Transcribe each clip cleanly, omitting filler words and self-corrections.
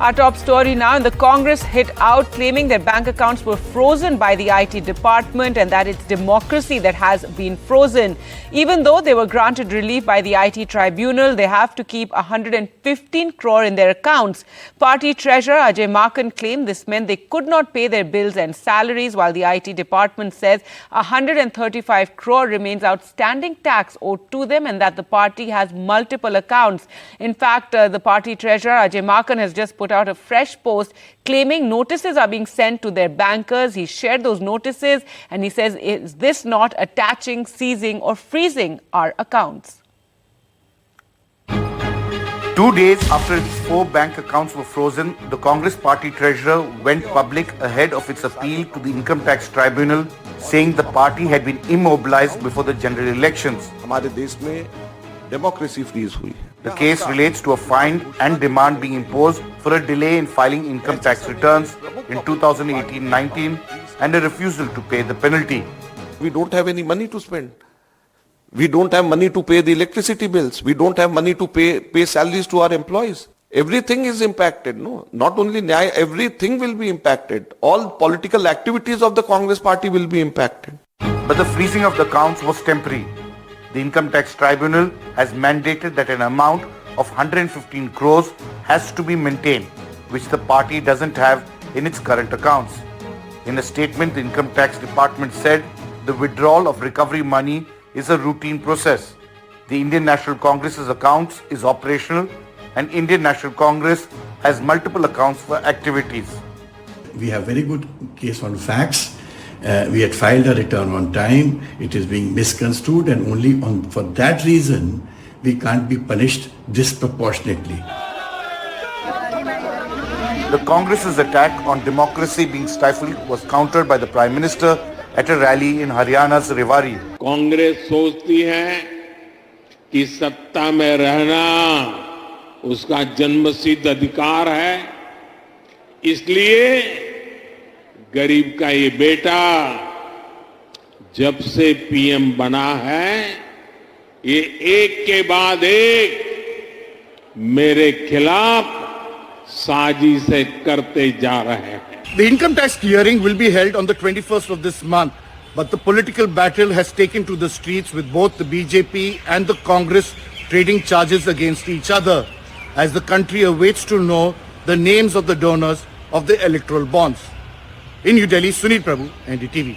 Our top story now, and the Congress hit out claiming their bank accounts were frozen by the IT department and that it's democracy that has been frozen. Even though they were granted relief by the IT tribunal, they have to keep 115 crore in their accounts. Party treasurer Ajay Makan claimed this meant they could not pay their bills and salaries, while the IT department says 135 crore remains outstanding tax owed to them and that the party has multiple accounts. In fact, the party treasurer Ajay Makan has just put out a fresh post claiming notices are being sent to their bankers. He shared those notices and he says, is this not attaching, seizing or freezing our accounts? 2 days after its 4 bank accounts were frozen, the Congress party treasurer went public ahead of its appeal to the Income Tax Tribunal, saying the party had been immobilized before the general elections. हमारे देश में democracy freeze हुई. The case relates to a fine and demand being imposed for a delay in filing income tax returns in 2018-19 and a refusal to pay the penalty. We don't have any money to spend. We don't have money to pay the electricity bills. We don't have money to pay salaries to our employees. Everything is impacted, no? Not only Nyaya, everything will be impacted. All political activities of the Congress party will be impacted. But the freezing of the accounts was temporary. The Income Tax Tribunal has mandated that an amount of 115 crores has to be maintained, which the party doesn't have in its current accounts. In a statement, the Income Tax Department said the withdrawal of recovery money is a routine process. The Indian National Congress's accounts is operational and Indian National Congress has multiple accounts for activities. We have very good case on facts. We had filed a return on time. It is being misconstrued and only for that reason we can't be punished disproportionately. The Congress's attack on democracy being stifled was countered by the Prime Minister at a rally in Haryana's Rewari. Congress सोचती है कि सत्ता में रहना उसका जन्मसिद्ध अधिकार है, इसलिए गरीब का ये बेटा जब से पीएम बना है ये एक के बाद एक मेरे खिलाफ साजिशें करते जा रहे हैं. The income tax hearing will be held on the 21st of this month, but the political battle has taken to the streets with both the BJP and the Congress trading charges against each other as the country awaits to know the names of the donors of the electoral bonds. In New Delhi, Sunil Prabhu, NDTV.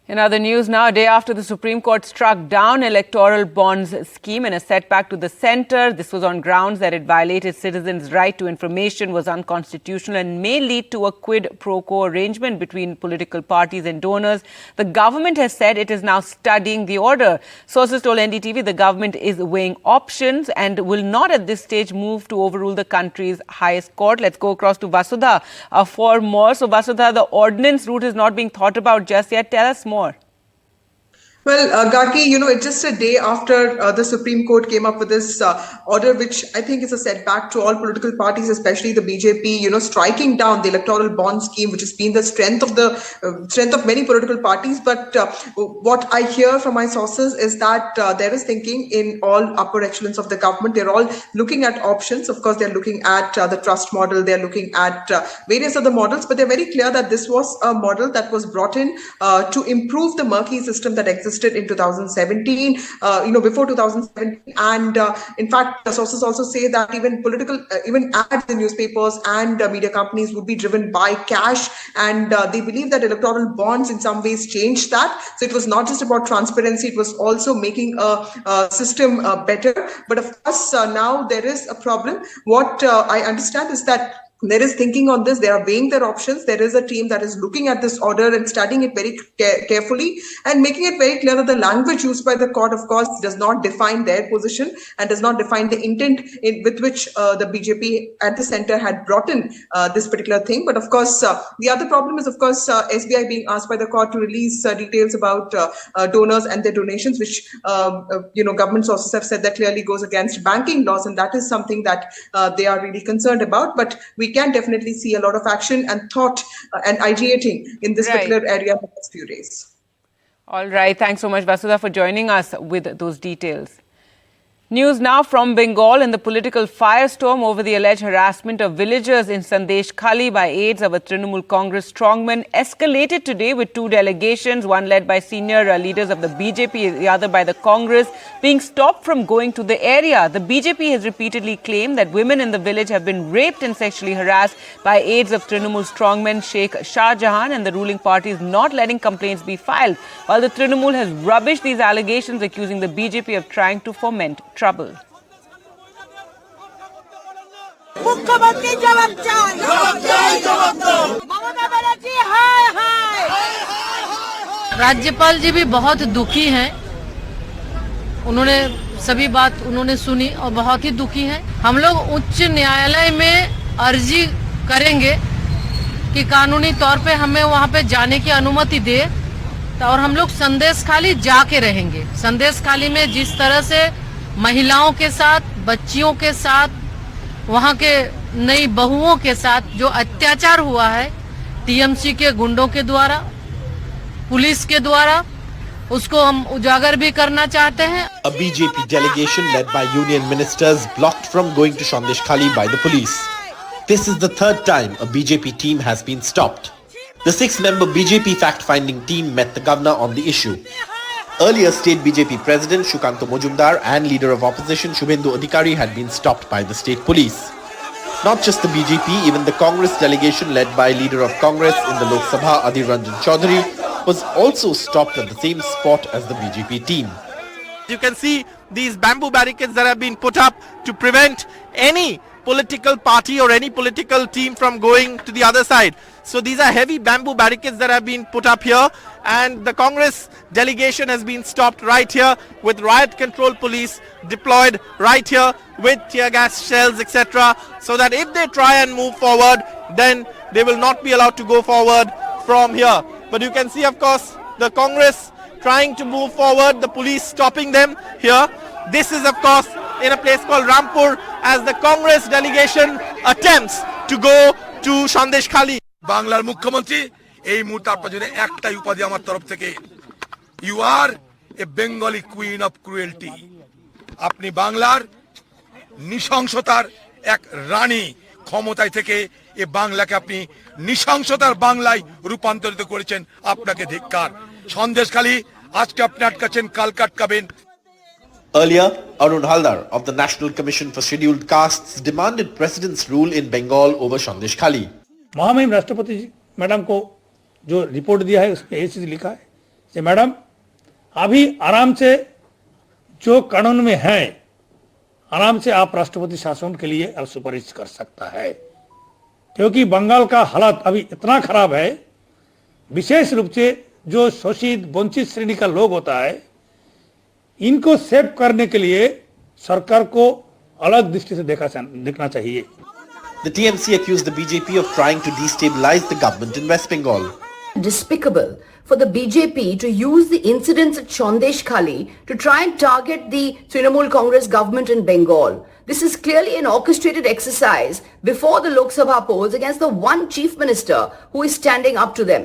In other news now, a day after the Supreme Court struck down electoral bonds scheme in a setback to the centre, this was on grounds that it violated citizens' right to information, was unconstitutional and may lead to a quid pro quo arrangement between political parties and donors. The government has said it is now studying the order. Sources told NDTV the government is weighing options and will not at this stage move to overrule the country's highest court. Let's go across to Vasudha for more. So Vasudha, the ordinance route is not being thought about just yet. Tell us more. Well, Gaki, it's just a day after the Supreme Court came up with this order, which I think is a setback to all political parties, especially the BJP, striking down the electoral bond scheme, which has been the strength of many political parties. But what I hear from my sources is that there is thinking in all upper echelons of the government. They're all looking at options. Of course, they're looking at the trust model. They're looking at various other models, but they're very clear that this was a model that was brought in to improve the murky system that existed in 2017, before 2017. And in fact, the sources also say that even ads in newspapers and media companies would be driven by cash. And they believe that electoral bonds in some ways changed that. So it was not just about transparency, it was also making a system better. But of course, now there is a problem. What I understand is that there is thinking on this. They are weighing their options. There is a team that is looking at this order and studying it very carefully and making it very clear that the language used by the court, of course, does not define their position and does not define the intent with which the BJP at the center had brought in this particular thing. But of course, the other problem is, of course, SBI being asked by the court to release details about donors and their donations, which, government sources have said that clearly goes against banking laws. And that is something that they are really concerned about. But we can definitely see a lot of action and thought and ideating in this particular area in the next few days. All right. Thanks so much, Vasudha, for joining us with those details. News now from Bengal, and the political firestorm over the alleged harassment of villagers in Sandesh Khali by aides of a Trinamool Congress strongman escalated today, with two delegations, one led by senior leaders of the BJP, the other by the Congress, being stopped from going to the area. The BJP has repeatedly claimed that women in the village have been raped and sexually harassed by aides of Trinamool strongman Sheikh Shah Jahan, and the ruling party is not letting complaints be filed, while the Trinamool has rubbished these allegations, accusing the BJP of trying to foment trouble. राज्यपाल जी भी बहुत दुखी हैं। उन्होंने सभी बात उन्होंने सुनी और बहुत ही दुखी हैं। हम लोग उच्च न्यायालय में अर्जी करेंगे कि कानूनी तौर पे हमें वहां पे जाने की अनुमति दे, और हम लोग संदेश खाली जाके रहेंगे। संदेश खाली में जिस तरह से महिलाओं के साथ, बच्चियों के साथ, वहां के नई बहुओं के साथ जो अत्याचार हुआ है टीएमसी के गुंडों के द्वारा, पुलिस के द्वारा, उसको हम उजागर भी करना चाहते हैं। A BJP delegation led by union ministers blocked from going to Sandesh Khali by the police. This is the third time a BJP team has been stopped. The 6-member BJP fact-finding team met the governor on the issue. Earlier, State BJP President Shukanto Mojumdar and Leader of Opposition Shubhendu Adhikari had been stopped by the state police. Not just the BJP, even the Congress delegation led by Leader of Congress in the Lok Sabha Adhir Ranjan Chaudhary was also stopped at the same spot as the BJP team. You can see these bamboo barricades that have been put up to prevent any political party or any political team from going to the other side. So these are heavy bamboo barricades that have been put up here, and the Congress delegation has been stopped right here with riot control police deployed right here with tear gas shells, etc. so that if they try and move forward, then they will not be allowed to go forward from here. But you can see, of course, the Congress trying to move forward, the police stopping them here. This is, of course, in a place called Rampur, as the Congress delegation attempts to go to Sandesh Khali. বাংলার মুখ্যমন্ত্রী এই মুহূর্তে আপনার জন্য একটাই উপাধি আমার তরফ থেকে, you are a Bengali queen of cruelty. আপনি বাংলার নৃশংসতার এক রানী, ক্ষমতায় থেকে এই বাংলাকে আপনি নৃশংসতার বাংলায় রূপান্তরিত করেছেন। আপনাকে ধিক্কার। সন্দেশখালী আজকে আপনি আটকাচ্ছেন, কাল আটকাবেন। Earlier, Arun Haldar of the National Commission for Scheduled Castes demanded President's rule in Bengal over Sandesh Khali. महामहिम राष्ट्रपति जी मैडम को जो रिपोर्ट दिया है उसमें ये चीज लिखा है कि मैडम अभी आराम से जो कानून में है आराम से आप राष्ट्रपति शासन के लिए सुपारिश कर सकता है, क्योंकि बंगाल का हालात अभी इतना खराब है। विशेष रूप से जो शोषित वंचित श्रेणी का लोग होता है, इनको सेव करने के लिए सरकार को अलग दृष्टि से देखना चाहिए। The TMC accused the BJP of trying to destabilize the government in West Bengal. Despicable for the BJP to use the incidents at Sandesh Khali to try and target the Trinamool Congress government in Bengal. This is clearly an orchestrated exercise before the Lok Sabha polls against the one chief minister who is standing up to them.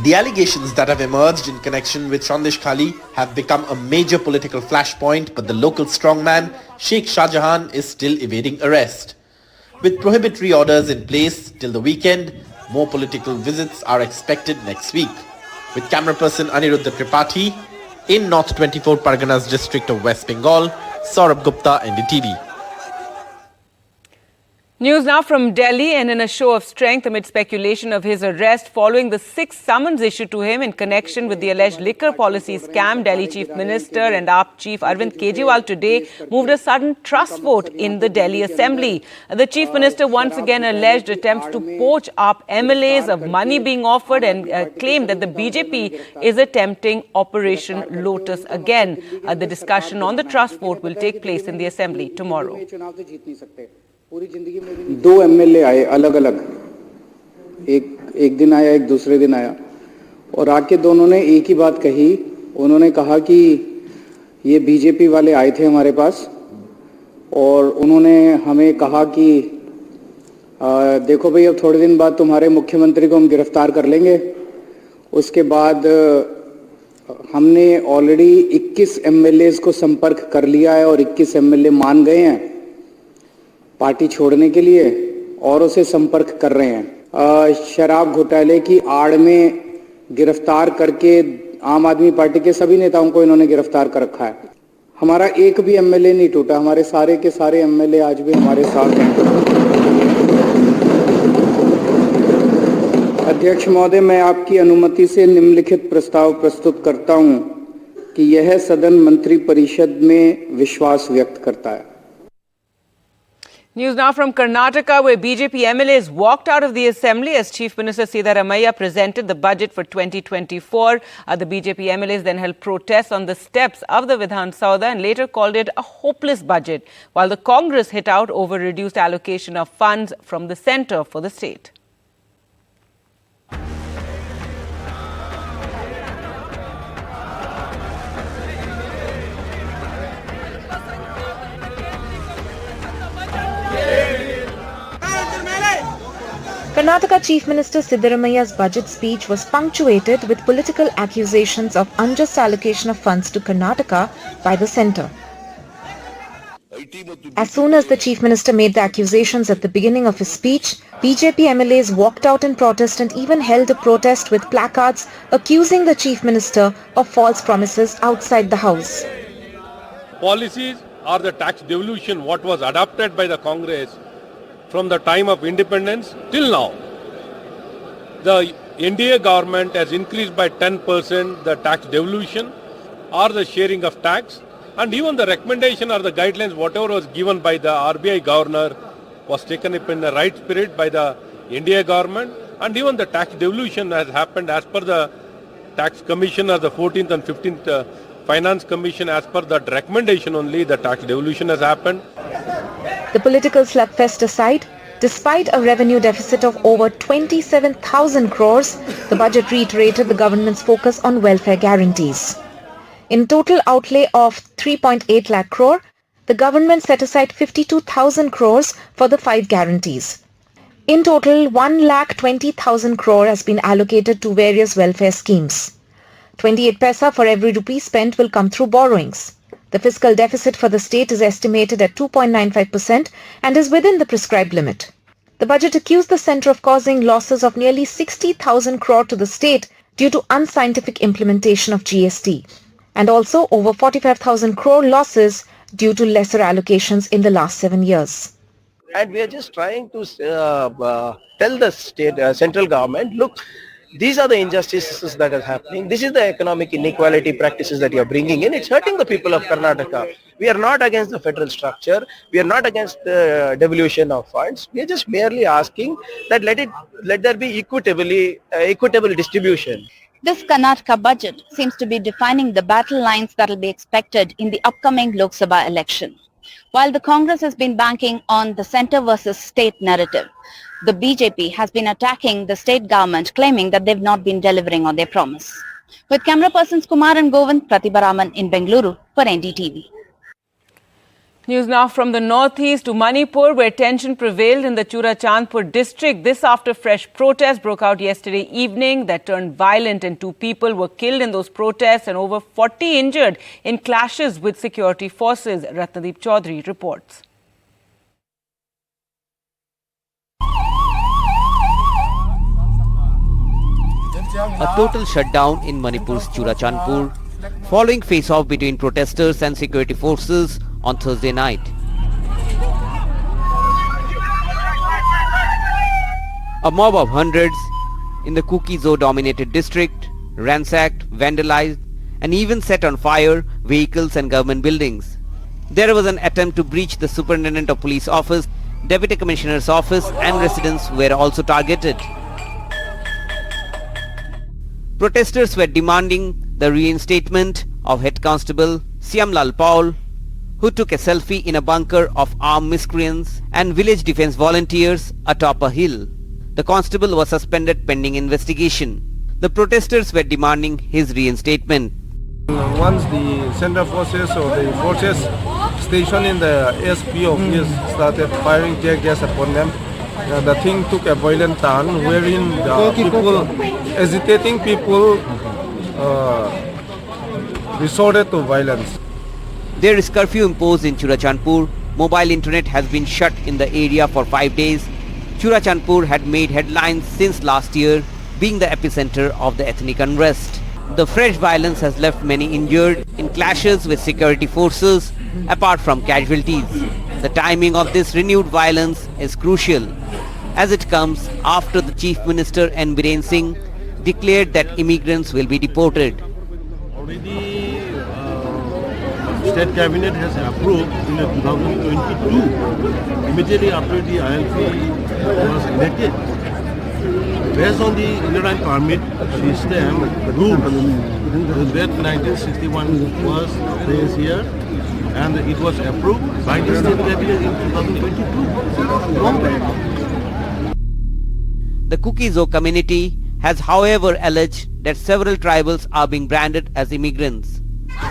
The allegations that have emerged in connection with Sandesh Khali have become a major political flashpoint, but the local strongman Sheikh Shah Jahan is still evading arrest. With prohibitory orders in place till the weekend, more political visits are expected next week. With camera person Aniruddha Tripathi in North 24 Parganas district of West Bengal, Saurabh Gupta, NDTV. News now from Delhi, and in a show of strength amid speculation of his arrest following the 6th summons issued to him in connection with the alleged liquor policy scam, Delhi Chief Minister and AAP Chief Arvind Kejriwal today moved a sudden trust vote in the Delhi Assembly. The Chief Minister once again alleged attempts to poach AAP MLAs of money being offered, and claimed that the BJP is attempting Operation Lotus again. The discussion on the trust vote will take place in the Assembly tomorrow. दो MLA आए अलग अलग, एक दिन आया, एक दूसरे दिन आया, और आके दोनों ने एक ही बात कही। उन्होंने कहा कि ये बीजेपी वाले आए थे हमारे पास और उन्होंने हमें कहा कि देखो भाई अब थोड़े दिन बाद तुम्हारे मुख्यमंत्री को हम गिरफ्तार कर लेंगे, उसके बाद हमने ऑलरेडी 21 एमएलएज को संपर्क कर लिया है और 21 एमएलए मान गए हैं पार्टी छोड़ने के लिए और उसे संपर्क कर रहे हैं। शराब घोटाले की आड़ में गिरफ्तार करके आम आदमी पार्टी के सभी नेताओं को इन्होंने गिरफ्तार कर रखा है। हमारा एक भी एमएलए नहीं टूटा, हमारे सारे के सारे एमएलए आज भी हमारे साथ हैं। अध्यक्ष महोदय, मैं आपकी अनुमति से निम्नलिखित प्रस्ताव प्रस्तुत करता हूं कि यह सदन मंत्री परिषद में विश्वास व्यक्त करता है। News now from Karnataka, where BJP MLAs walked out of the assembly as Chief Minister Siddaramaiah presented the budget for 2024. The BJP MLAs then held protests on the steps of the Vidhan Saudha and later called it a hopeless budget, while the Congress hit out over reduced allocation of funds from the centre for the state. Karnataka Chief Minister Siddaramaiah's budget speech was punctuated with political accusations of unjust allocation of funds to Karnataka by the centre. As soon as the Chief Minister made the accusations at the beginning of his speech, BJP MLAs walked out in protest and even held a protest with placards accusing the Chief Minister of false promises outside the House. Policies or the tax devolution what was adopted by the Congress from the time of independence till now. The NDA government has increased by 10% the tax devolution or the sharing of tax, and even the recommendation or the guidelines whatever was given by the RBI governor was taken up in the right spirit by the NDA government, and even the tax devolution has happened as per the tax commission or the 14th and 15th finance commission. As per that recommendation only the tax devolution has happened. The political slugfest aside, despite a revenue deficit of over 27,000 crores, the budget reiterated the government's focus on welfare guarantees. In total outlay of 3.8 lakh crore, the government set aside 52,000 crores for the 5 guarantees. In total, 1,20,000 crore has been allocated to various welfare schemes. 28 paisa for every rupee spent will come through borrowings. The fiscal deficit for the state is estimated at 2.95% and is within the prescribed limit. The budget accused the centre of causing losses of nearly 60,000 crore to the state due to unscientific implementation of GST, and also over 45,000 crore losses due to lesser allocations in the last 7 years. And we are just trying to tell the state, central government, look, these are the injustices that are happening. This is the economic inequality practices that you are bringing in. It's hurting the people of Karnataka. We are not against the federal structure. We are not against the devolution of funds. We are just merely asking that let there be equitable distribution. This Karnataka budget seems to be defining the battle lines that will be expected in the upcoming Lok Sabha election. While the Congress has been banking on the centre versus state narrative, the BJP has been attacking the state government, claiming that they've not been delivering on their promise. With camera persons Kumar and Govind, Pratibha Raman in Bengaluru for NDTV. News now from the northeast to Manipur, where tension prevailed in the Churachandpur district. This after fresh protests broke out yesterday evening that turned violent, and 2 people were killed in those protests and over 40 injured in clashes with security forces. Ratnadeep Chaudhary reports. A total shutdown in Manipur's Churachandpur following face-off between protesters and security forces on Thursday night. A mob of hundreds in the Kuki-Zo-dominated district ransacked, vandalized and even set on fire vehicles and government buildings. There was an attempt to breach the Superintendent of Police office, Deputy Commissioner's office and residents were also targeted. Protesters were demanding the reinstatement of Head Constable Siamlal Paul, who took a selfie in a bunker of armed miscreants and village defense volunteers atop a hill. The constable was suspended pending investigation. The protesters were demanding his reinstatement. Once the center forces or the forces stationed in the ASP office started firing tear gas upon them, the thing took a violent turn wherein the people, agitating people resorted to violence. There is curfew imposed in Churachandpur. Mobile internet has been shut in the area for 5 days. Churachandpur had made headlines since last year, being the epicenter of the ethnic unrest. The fresh violence has left many injured in clashes with security forces, apart from casualties. The timing of this renewed violence is crucial, as it comes after the Chief Minister N. Biren Singh declared that immigrants will be deported. Already, State Cabinet has approved in 2022, immediately after the ILP was enacted. Based on the inland permit system rules, that 1961 was placed here, and it was approved by the State Cabinet in 2022. The Kuki-Zo community has however alleged that several tribals are being branded as immigrants.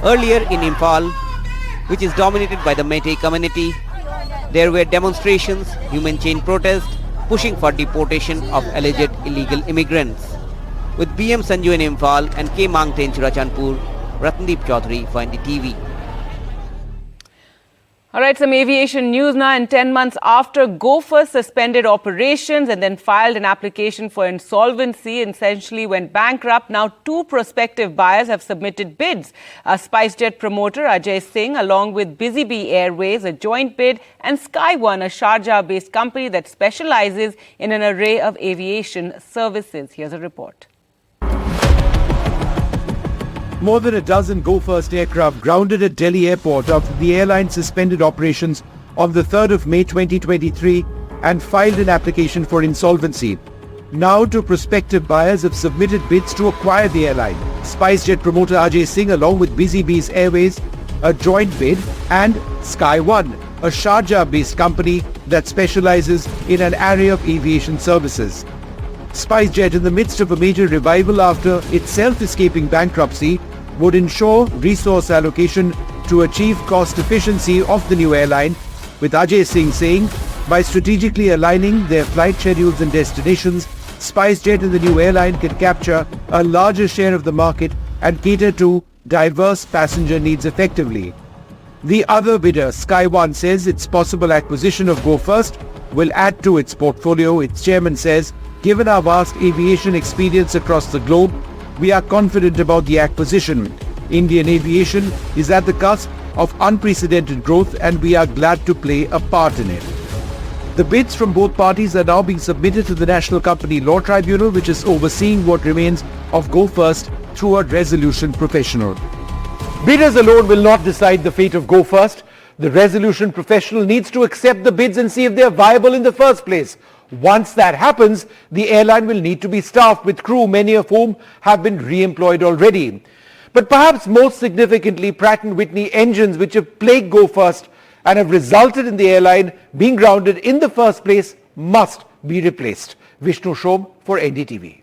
Earlier in Imphal, which is dominated by the Meitei community, there were demonstrations, human chain protests, pushing for deportation of alleged illegal immigrants. With BM Sanju in Imphal and K. Mangte in Churachandpur, Ratndeep Chaudhary for NDTV. All right, some aviation news now. And 10 months after Go First suspended operations and then filed an application for insolvency, essentially went bankrupt, now 2 prospective buyers have submitted bids. SpiceJet promoter Ajay Singh, along with Busy Bee Airways, a joint bid, and Sky One, a Sharjah-based company that specializes in an array of aviation services. Here's a report. More than a dozen Go First aircraft grounded at Delhi airport after the airline suspended operations on the 3rd of May 2023 and filed an application for insolvency. Now 2 prospective buyers have submitted bids to acquire the airline. SpiceJet promoter Ajay Singh, along with Busy Bees Airways, a joint bid, and Sky One, a Sharjah-based company that specializes in an array of aviation services. SpiceJet, in the midst of a major revival after itself escaping bankruptcy, would ensure resource allocation to achieve cost efficiency of the new airline, with Ajay Singh saying, by strategically aligning their flight schedules and destinations, SpiceJet and the new airline can capture a larger share of the market and cater to diverse passenger needs effectively. The other bidder, Sky One, says its possible acquisition of Go First will add to its portfolio. Its chairman says, given our vast aviation experience across the globe, we are confident about the acquisition. Indian aviation is at the cusp of unprecedented growth and we are glad to play a part in it. The bids from both parties are now being submitted to the National Company Law Tribunal, which is overseeing what remains of Go First through a resolution professional. Bidders alone will not decide the fate of Go First. The resolution professional needs to accept the bids and see if they are viable in the first place. Once that happens, the airline will need to be staffed with crew, many of whom have been re-employed already. But perhaps most significantly, Pratt & Whitney engines, which have plagued Go First and have resulted in the airline being grounded in the first place, must be replaced. Vishnu Shom for NDTV.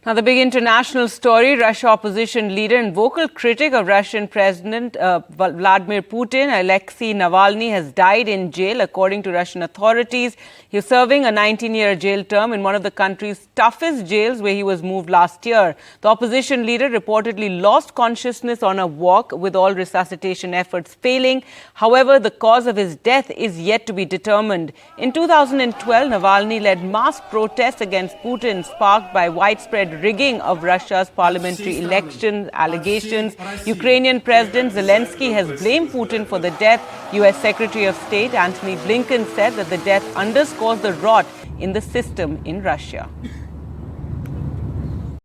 Now, the big international story, Russia opposition leader and vocal critic of Russian President Vladimir Putin, Alexei Navalny, has died in jail, according to Russian authorities. He was serving a 19-year jail term in one of the country's toughest jails, where he was moved last year. The opposition leader reportedly lost consciousness on a walk, with all resuscitation efforts failing. However, the cause of his death is yet to be determined. In 2012, Navalny led mass protests against Putin, sparked by widespread rigging of Russia's parliamentary election allegations. Ukrainian President Zelensky has blamed Putin for the death. U.S. Secretary of State Antony Blinken said that the death underscores the rot in the system in Russia.